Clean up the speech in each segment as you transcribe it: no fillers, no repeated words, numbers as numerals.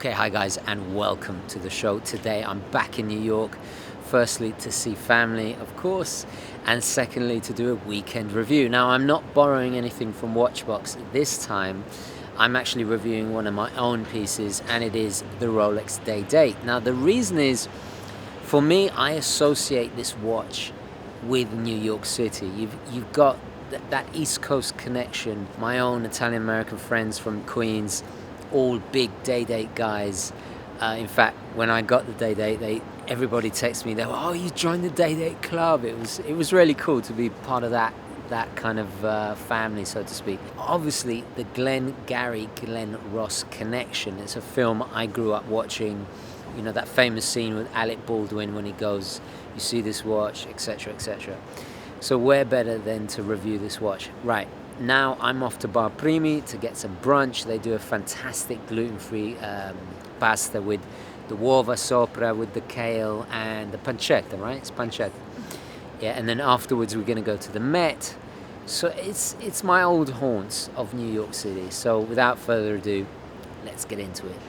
Okay, hi guys, and welcome to the show. Today I'm back in New York, firstly to see family, of course, and secondly to do a weekend review. Now, I'm not borrowing anything from WatchBox this time. I'm actually reviewing one of my own pieces, and it is the Rolex Day-Date. Now, the reason is, for me, I associate this watch with New York City. You've got that East Coast connection. My own Italian-American friends from Queens, all big Day-Date guys. In fact, when I got the Day-Date, everybody texted me, "Oh, you joined the Day-Date club." It was really cool to be part of that kind of family, so to speak. Obviously, the Glenn Ross connection. It's a film I grew up watching. You know, that famous scene with Alec Baldwin when he goes, "You see this watch," etc., etc. So where better than to review this watch? Right. Now I'm off to Bar Primi to get some brunch. They do a fantastic gluten-free pasta with the uova sopra, with the kale and the pancetta, right? It's pancetta. Yeah, and then afterwards we're going to go to the Met. So it's my old haunts of New York City. So without further ado, let's get into it.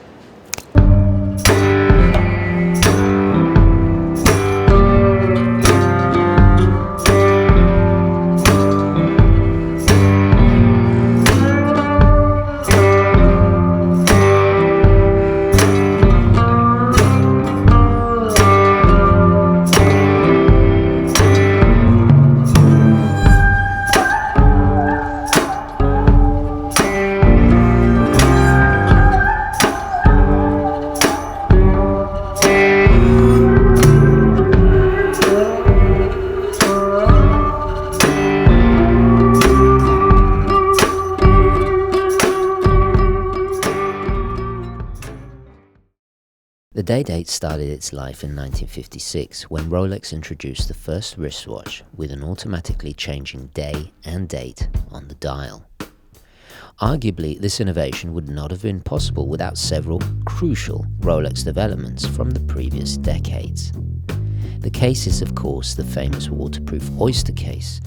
The Day-Date started its life in 1956 when Rolex introduced the first wristwatch with an automatically changing day and date on the dial. Arguably, this innovation would not have been possible without several crucial Rolex developments from the previous decades. The case is, of course, the famous waterproof Oyster case,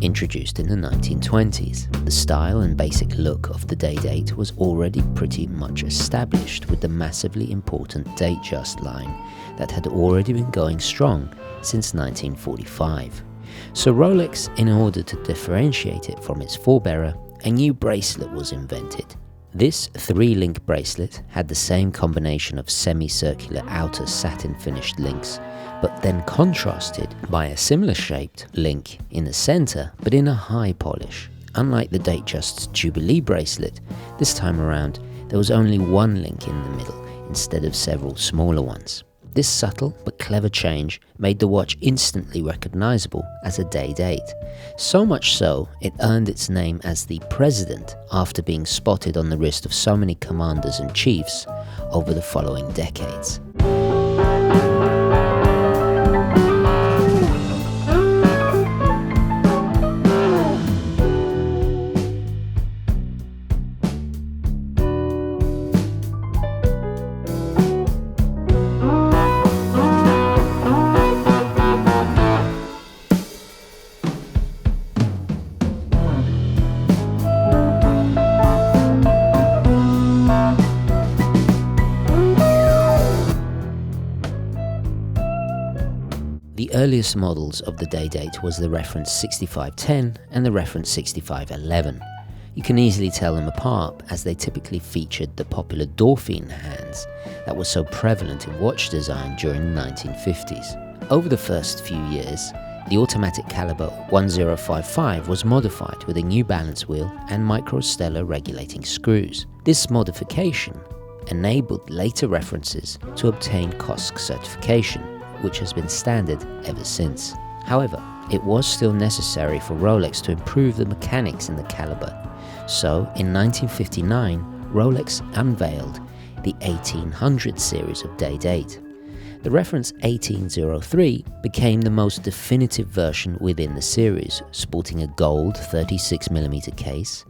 introduced in the 1920s. The style and basic look of the Day-Date was already pretty much established with the massively important Datejust line that had already been going strong since 1945. So Rolex, in order to differentiate it from its forebearer, a new bracelet was invented. This 3-link bracelet had the same combination of semicircular outer satin-finished links, but then contrasted by a similar shaped link in the center, but in a high polish. Unlike the Datejust's Jubilee bracelet, this time around there was only one link in the middle instead of several smaller ones. This subtle but clever change made the watch instantly recognizable as a Day-Date. So much so, it earned its name as the President after being spotted on the wrist of so many commanders and chiefs over the following decades. The earliest models of the Day-Date was the reference 6510 and the reference 6511. You can easily tell them apart as they typically featured the popular Dauphine hands that were so prevalent in watch design during the 1950s. Over the first few years, the automatic caliber 1055 was modified with a new balance wheel and microstellar regulating screws. This modification enabled later references to obtain COSC certification, which has been standard ever since. However, it was still necessary for Rolex to improve the mechanics in the caliber. So, in 1959, Rolex unveiled the 1800 series of Day-Date. The reference 1803 became the most definitive version within the series, sporting a gold 36mm case,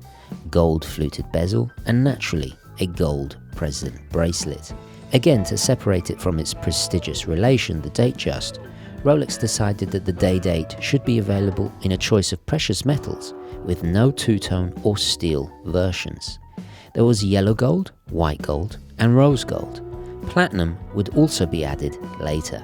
gold fluted bezel, and naturally, a gold President bracelet. Again, to separate it from its prestigious relation, the Datejust, Rolex decided that the Day-Date should be available in a choice of precious metals with no two-tone or steel versions. There was yellow gold, white gold, and rose gold. Platinum would also be added later.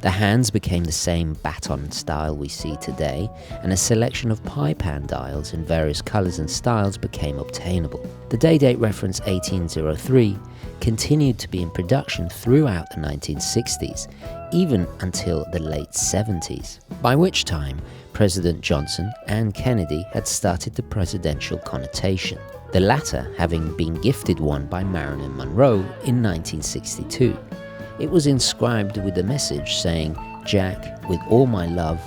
The hands became the same baton style we see today, and a selection of pie pan dials in various colours and styles became obtainable. The day-date reference 1803 continued to be in production throughout the 1960s, even until the late 70s, by which time President Johnson and Kennedy had started the presidential connotation, the latter having been gifted one by Marilyn Monroe in 1962. It was inscribed with a message saying, "Jack, with all my love,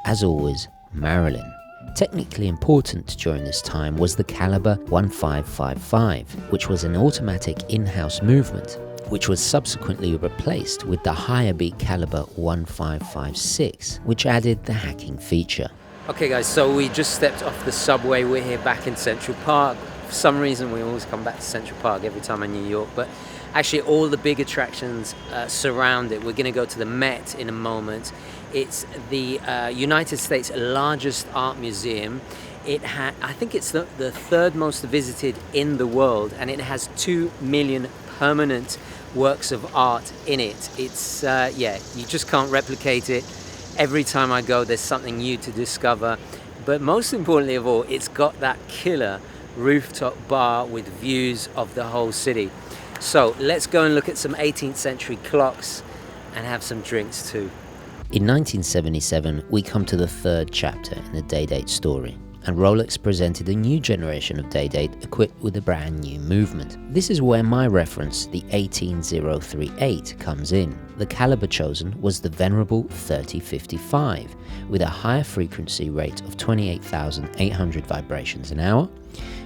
as always, Marilyn." Technically important during this time was the caliber 1555, which was an automatic in-house movement, which was subsequently replaced with the higher beat caliber 1556, which added the hacking feature. Okay guys, so we just stepped off the subway. We're here back in Central Park. For some reason we always come back to Central Park every time I'm in New York, but actually all the big attractions surround it. We're going to go to the Met in a moment. It's the United States' largest art museum. I think it's the third most visited in the world, and it has 2 million permanent works of art in it. It's yeah, you just can't replicate it. Every time I go, there's something new to discover. But most importantly of all, it's got that killer rooftop bar with views of the whole city. So let's go and look at some 18th century clocks and have some drinks too. In 1977, we come to the third chapter in the Day-Date story, and Rolex presented a new generation of Day-Date equipped with a brand new movement. This is where my reference, the 18038, comes in. The caliber chosen was the venerable 3055, with a higher frequency rate of 28,800 vibrations an hour,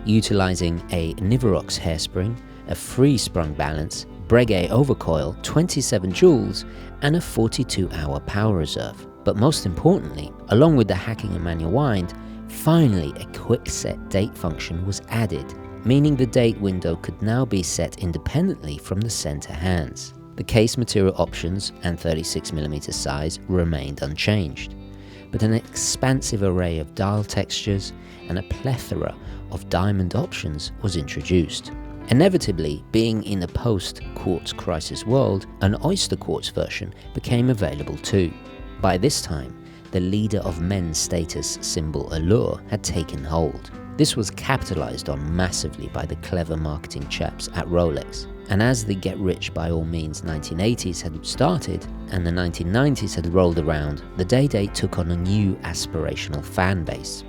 utilizing a Niverox hairspring, a free-sprung balance, Breguet overcoil, 27 joules, and a 42-hour power reserve. But most importantly, along with the hacking and manual wind, finally a quick set date function was added, meaning the date window could now be set independently from the center hands. The case material options and 36mm size remained unchanged, but an expansive array of dial textures and a plethora of diamond options was introduced. Inevitably, being in a post-quartz crisis world, an oyster quartz version became available too. By this time, the leader of men's status symbol allure had taken hold. This was capitalized on massively by the clever marketing chaps at Rolex. And as the get rich by all means 1980s had started and the 1990s had rolled around, the Day-Date took on a new aspirational fan base.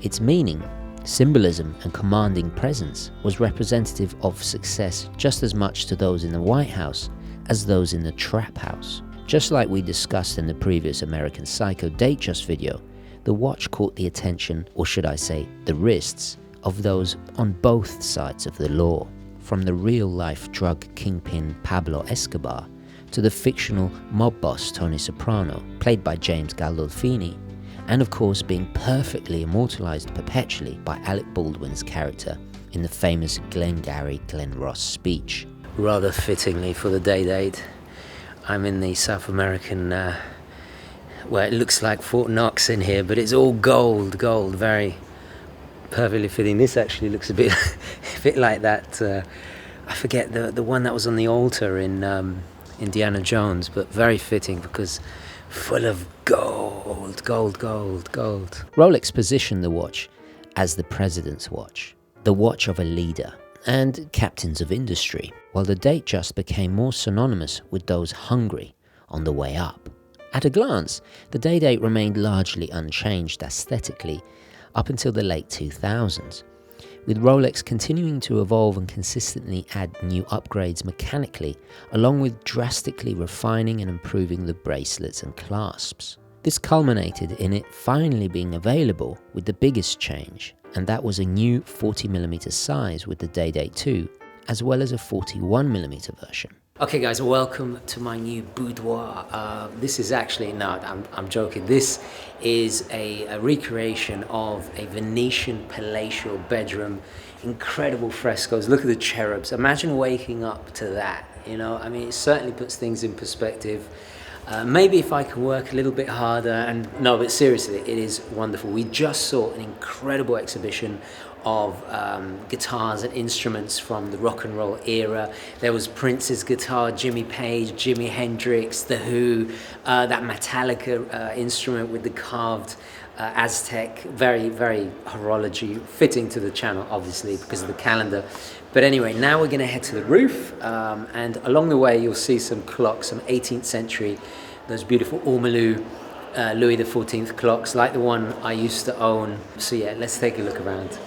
Its meaning, symbolism and commanding presence was representative of success just as much to those in the White House as those in the trap house. Just like we discussed in the previous American Psycho Datejust video, the watch caught the attention, or should I say the wrists, of those on both sides of the law, from the real-life drug kingpin Pablo Escobar to the fictional mob boss Tony Soprano, played by James Gandolfini, and of course being perfectly immortalized perpetually by Alec Baldwin's character in the famous Glengarry Glen Ross speech. Rather fittingly for the Day-Date, I'm in the South American, where it looks like Fort Knox in here, but it's all gold, very perfectly fitting. This actually looks a bit like that, I forget the one that was on the altar in Indiana Jones, but very fitting because full of gold. Rolex positioned the watch as the president's watch, the watch of a leader and captains of industry, while the Datejust became more synonymous with those hungry on the way up. At a glance, the Day-Date remained largely unchanged aesthetically up until the late 2000s, with Rolex continuing to evolve and consistently add new upgrades mechanically, along with drastically refining and improving the bracelets and clasps. This culminated in it finally being available with the biggest change, and that was a new 40mm size with the Day-Date 2, as well as a 41mm version. Okay guys, welcome to my new boudoir. This is actually, no, I'm joking. This is a recreation of a Venetian palatial bedroom. Incredible frescoes. Look at the cherubs. Imagine waking up to that, you know? I mean, it certainly puts things in perspective. Maybe if I can work a little bit harder, and no, but seriously, it is wonderful. We just saw an incredible exhibition of guitars and instruments from the rock and roll era. There was Prince's guitar, Jimmy Page, Jimi Hendrix, The Who, that Metallica instrument with the carved Aztec, very, very horology, fitting to the channel, obviously, because of the calendar. But anyway, now we're going to head to the roof, and along the way you'll see some clocks, some 18th century, those beautiful ormolu Louis XIV clocks, like the one I used to own. So yeah, let's take a look around.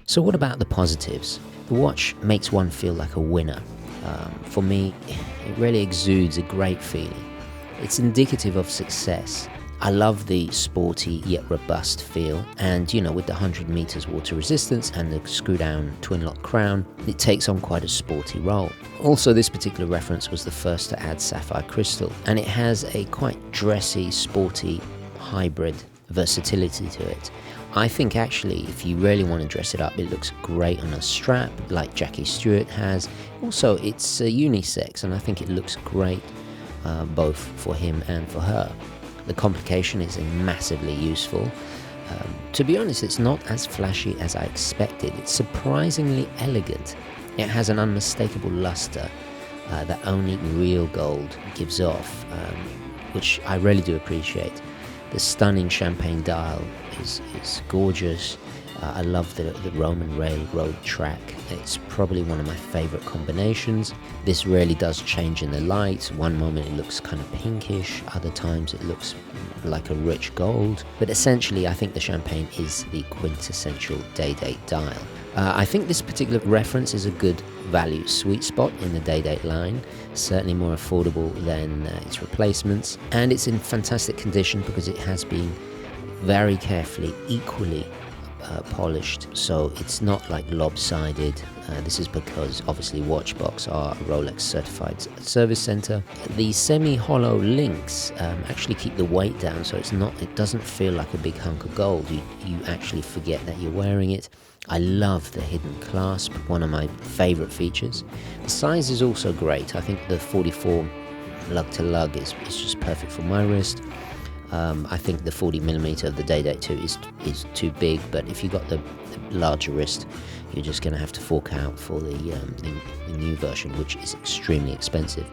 So what about the positives? The watch makes one feel like a winner. For me, it really exudes a great feeling. It's indicative of success. I love the sporty yet robust feel, and with the 100 meters water resistance and the screw down twin lock crown, it takes on quite a sporty role. Also, this particular reference was the first to add sapphire crystal, and it has a quite dressy, sporty, hybrid versatility to it. I think actually, if you really want to dress it up, it looks great on a strap like Jackie Stewart has. Also, it's unisex, and I think it looks great both for him and for her. The complication is massively useful. To be honest, it's not as flashy as I expected. It's surprisingly elegant. It has an unmistakable luster that only real gold gives off, which I really do appreciate. The stunning champagne dial is gorgeous. I love the Roman railroad track. It's probably one of my favorite combinations. This really does change in the light. One moment it looks kind of pinkish, other times it looks like a rich gold. But essentially, I think the champagne is the quintessential Day-Date dial. I think this particular reference is a good value sweet spot in the Day-Date line, certainly more affordable than its replacements, and it's in fantastic condition because it has been very carefully, equally polished, so it's not like lopsided. This is because obviously WatchBox are a Rolex certified service center. The semi-hollow links actually keep the weight down, so it doesn't feel like a big hunk of gold. You actually forget that you're wearing it. I love the hidden clasp, one of my favorite features. The size is also great. I think the 44 lug to lug is just perfect for my wrist. I think the 40mm of the Day-Date 2 is too big, but if you got the larger wrist, you're just going to have to fork out for the new version, which is extremely expensive.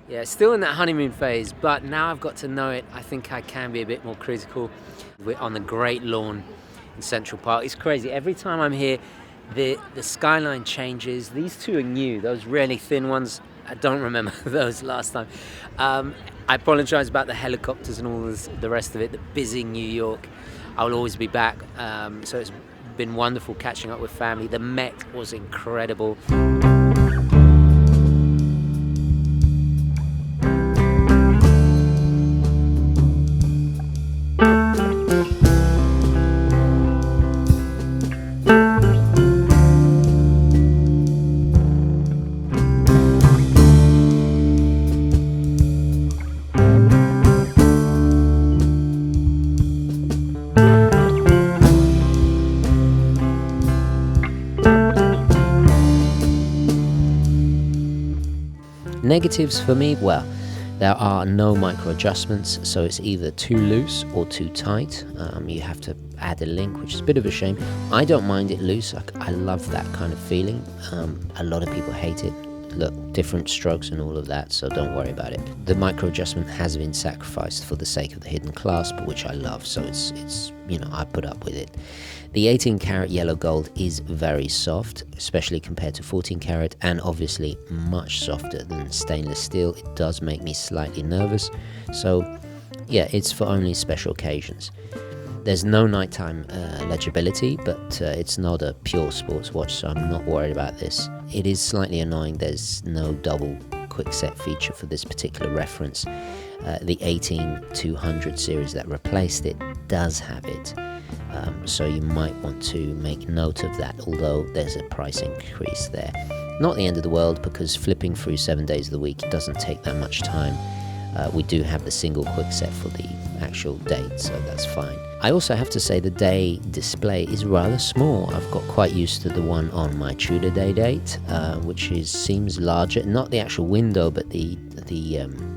Yeah, still in that honeymoon phase, but now I've got to know it, I think I can be a bit more critical. We're on the Great Lawn in Central Park. It's crazy. Every time I'm here, the skyline changes. These two are new. Those really thin ones, I don't remember those last time. I apologize about the helicopters and all the rest of it, the busy New York. I will always be back. So it's been wonderful catching up with family. The Met was incredible. Negatives for me, well, there are no micro adjustments, so it's either too loose or too tight. You have to add a link, which is a bit of a shame. I don't mind it loose. I love that kind of feeling. A lot of people hate it. look, different strokes and all of that, so don't worry about it. The micro adjustment has been sacrificed for the sake of the hidden clasp, which I love, so it's you know, I put up with it. The 18 karat yellow gold is very soft, especially compared to 14 karat, and obviously much softer than stainless steel. It does make me slightly nervous, so yeah, it's for only special occasions. There's no nighttime legibility, but it's not a pure sports watch, so I'm not worried about this. It is slightly annoying there's no double quick set feature for this particular reference. The 18200 series that replaced it does have it, so you might want to make note of that, although there's a price increase there. Not the end of the world, because flipping through 7 days of the week doesn't take that much time. We do have the single quick set for the actual date, so that's fine. I also have to say the day display is rather small. I've got quite used to the one on my Tudor Day-Date, which seems larger. Not the actual window, but the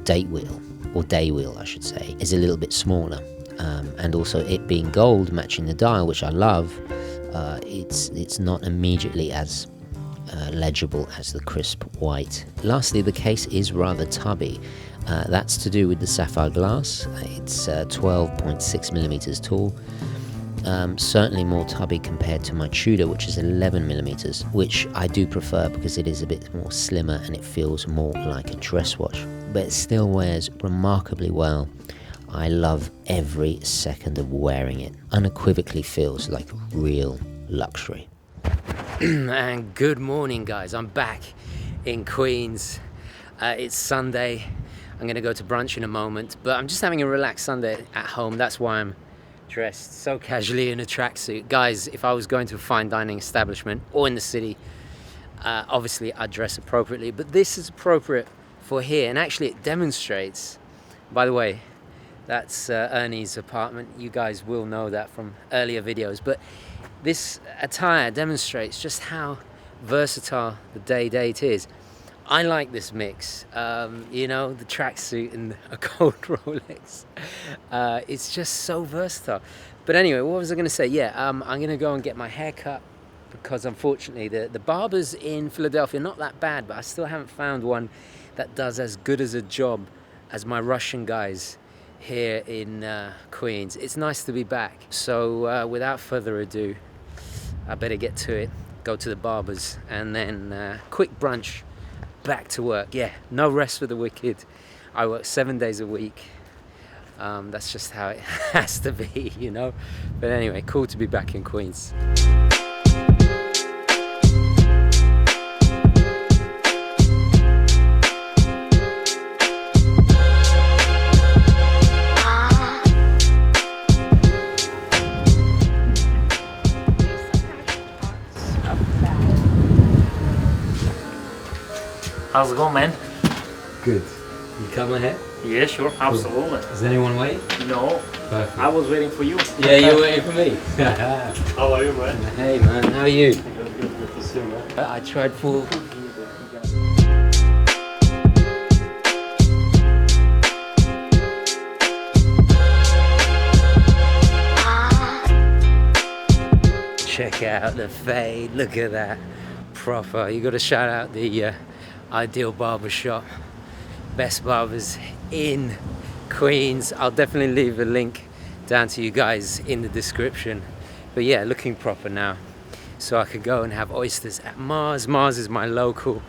date wheel, or day wheel I should say, is a little bit smaller. And also it being gold, matching the dial, which I love, it's not immediately as legible as the crisp white. Lastly, the case is rather tubby. That's to do with the sapphire glass. It's 12.6 millimeters tall. Certainly more tubby compared to my Tudor, which is 11 millimeters, which I do prefer because it is a bit more slimmer and it feels more like a dress watch, but it still wears remarkably well. I love every second of wearing it. Unequivocally feels like real luxury. And good morning, guys. I'm back in Queens. It's Sunday. I'm gonna go to brunch in a moment, but I'm just having a relaxed Sunday at home. That's why I'm dressed so casually in a tracksuit. Guys, if I was going to a fine dining establishment or in the city, obviously I'd dress appropriately, but this is appropriate for here, and actually it demonstrates, by the way, that's Ernie's apartment. You guys will know that from earlier videos, but this attire demonstrates just how versatile the Day-Date is. I like this mix, you know, the tracksuit and a gold Rolex. It's just so versatile. But anyway, what was I going to say? Yeah, I'm going to go and get my hair cut, because unfortunately the barbers in Philadelphia are not that bad, but I still haven't found one that does as good as a job as my Russian guys here in Queens. It's nice to be back. So without further ado, I better get to it, go to the barbers, and then quick brunch, back to work. Yeah, no rest for the wicked. I work 7 days a week. That's just how it has to be, you know. But anyway, cool to be back in Queens. How's it going, man? Good. You come ahead? Yeah, sure, absolutely. Is anyone waiting? No. Perfect. I was waiting for you. Yeah, you're waiting for me. How are you, man? Hey, man, how are you? Good to see you, man. I tried for... Check out the fade, look at that. Proper. You got to shout out the Ideal Barbershop. Best barbers in Queens. I'll definitely leave a link down to you guys in the description. But yeah, looking proper now. So I could go and have oysters at Mars. Mars is my local.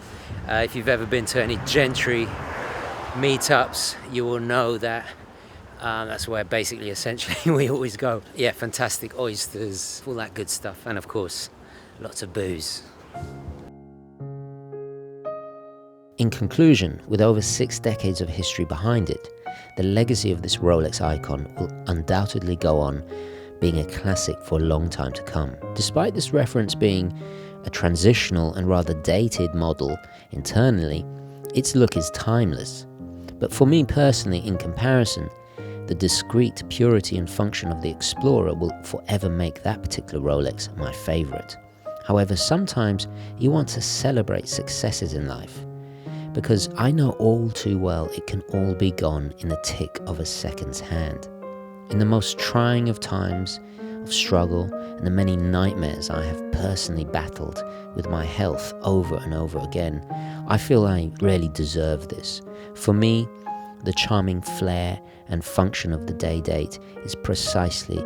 If you've ever been to any Gentry meetups, you will know that that's where basically essentially we always go. Yeah, fantastic oysters, all that good stuff, and of course lots of booze. In conclusion, with over 6 decades of history behind it, the legacy of this Rolex icon will undoubtedly go on being a classic for a long time to come. Despite this reference being a transitional and rather dated model internally, its look is timeless. But for me personally, in comparison, the discreet purity and function of the Explorer will forever make that particular Rolex my favorite. However, sometimes you want to celebrate successes in life, because I know all too well it can all be gone in the tick of a second's hand. In the most trying of times, of struggle and the many nightmares I have personally battled with my health over and over again, I feel I really deserve this. For me, the charming flair and function of the Day-Date is precisely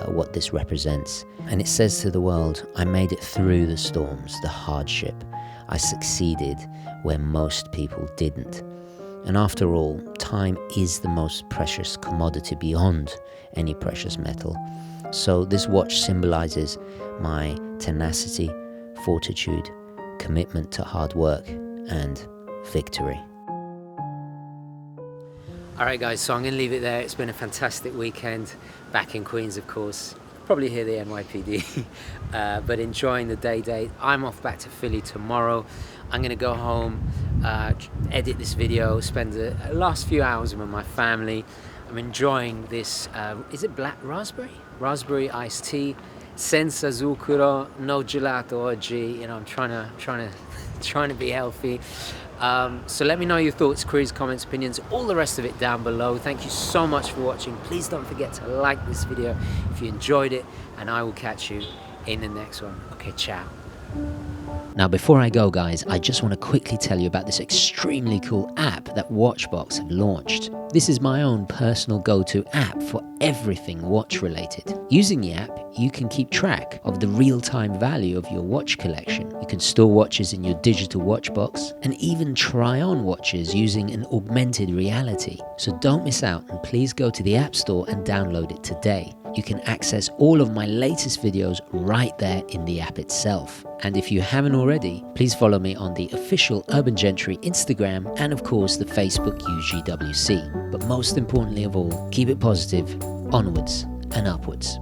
what this represents. And it says to the world, I made it through the storms, the hardship. I succeeded where most people didn't. And after all, time is the most precious commodity beyond any precious metal. So this watch symbolizes my tenacity, fortitude, commitment to hard work, and victory. Alright guys, so I'm going to leave it there. It's been a fantastic weekend back in Queens, of course. Probably hear the NYPD, but enjoying the Day-Date. I'm off back to Philly tomorrow. I'm going to go home, edit this video, spend the last few hours with my family. I'm enjoying this, is it black raspberry? Raspberry iced tea. Senza zucchero, no gelato oggi. You know, I'm trying to be healthy. So let me know your thoughts, queries, comments, opinions, all the rest of it down below. Thank you so much for watching. Please don't forget to like this video if you enjoyed it, and I will catch you in the next one. Okay, ciao. Now, before I go, guys, I just want to quickly tell you about this extremely cool app that WatchBox have launched. This is my own personal go-to app for everything watch related. Using the app, you can keep track of the real-time value of your watch collection. You can store watches in your digital watch box and even try on watches using an augmented reality. So don't miss out, and please go to the App Store and download it today. You can access all of my latest videos right there in the app itself. And if you haven't already, please follow me on the official Urban Gentry Instagram and of course the Facebook UGWC. But most importantly of all, keep it positive, onwards and upwards.